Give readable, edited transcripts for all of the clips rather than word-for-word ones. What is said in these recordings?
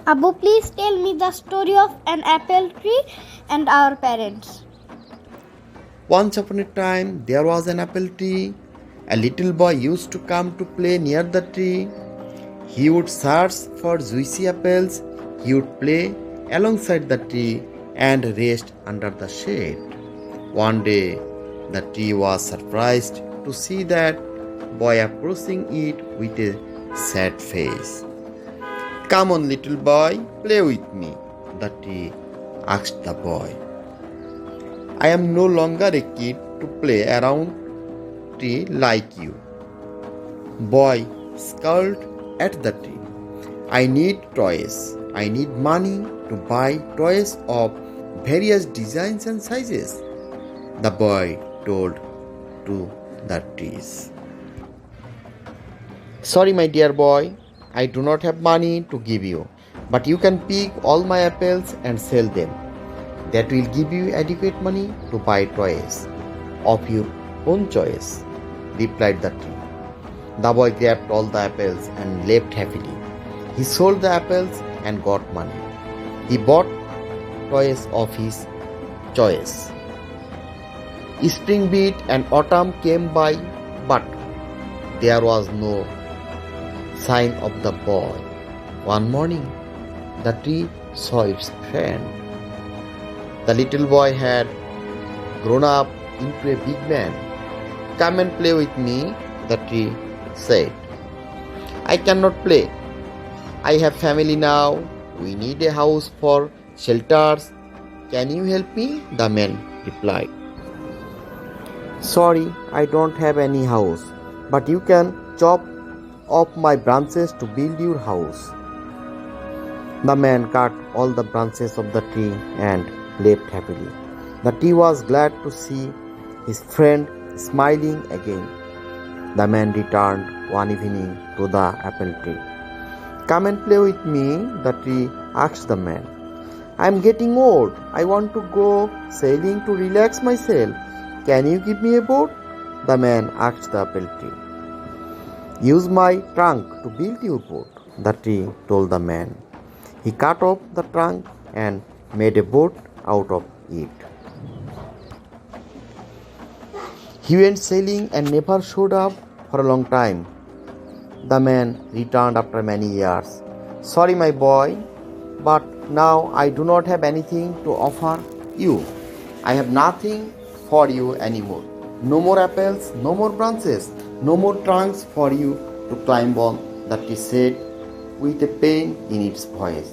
Abu, please tell me the story of an apple tree and our parents. Once upon a time, there was an apple tree. A little boy used to come to play near the tree. He would search for juicy apples. He would play alongside the tree and rest under the shade. One day, the tree was surprised to see that boy approaching it with a sad face. Come on, little boy, play with me, the tree asked the boy. I am no longer a kid to play around tree like you. Boy scowled at the tree. I need toys. I need money to buy toys of various designs and sizes, the boy told to the trees. Sorry, my dear boy, I do not have money to give you, but you can pick all my apples and sell them. That will give you adequate money to buy toys of your own choice, replied the tree. The boy grabbed all the apples and left happily. He sold the apples and got money. He bought toys of his choice. Spring beat and autumn came by, but there was no sign of the boy. One morning, the tree saw its friend. The little boy had grown up into a big man. Come and play with me, the tree said. I cannot play. I have family now. We need a house for shelters. Can you help me? The man replied. Sorry, I don't have any house, but you can chop off my branches to build your house. The man cut all the branches of the tree and left happily. The tree was glad to see his friend smiling again. The man returned one evening to the apple tree. Come and play with me, the tree asked the man. I am getting old. I want to go sailing to relax myself. Can you give me a boat? The man asked the apple tree. Use my trunk to build your boat, the tree told the man. He cut off the trunk and made a boat out of it. He went sailing and never showed up for a long time. The man returned after many years. Sorry, my boy, but now I do not have anything to offer you. I have nothing for you anymore. No more apples, no more branches, no more trunks for you to climb on, the tree said with a pain in its voice.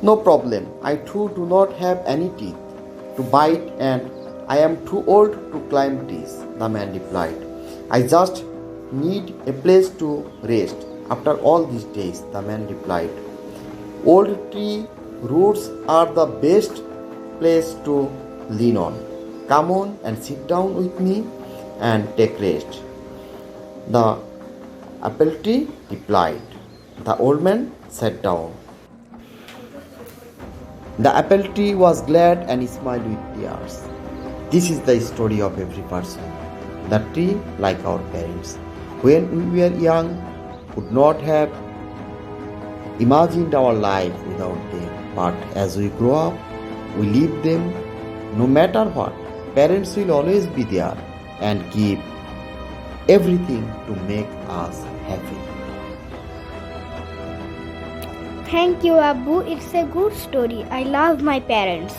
No problem, I too do not have any teeth to bite and I am too old to climb trees, the man replied. I just need a place to rest after all these days, the man replied. Old tree roots are the best place to lean on. Come on and sit down with me and take rest. The apple tree replied. The old man sat down. The apple tree was glad and smiled with tears. This is the story of every person. The tree, like our parents, when we were young, could not have imagined our life without them. But as we grow up, we leave them. No matter what, parents will always be there and give everything to make us happy. Thank you, Abu. It's a good story. I love my parents.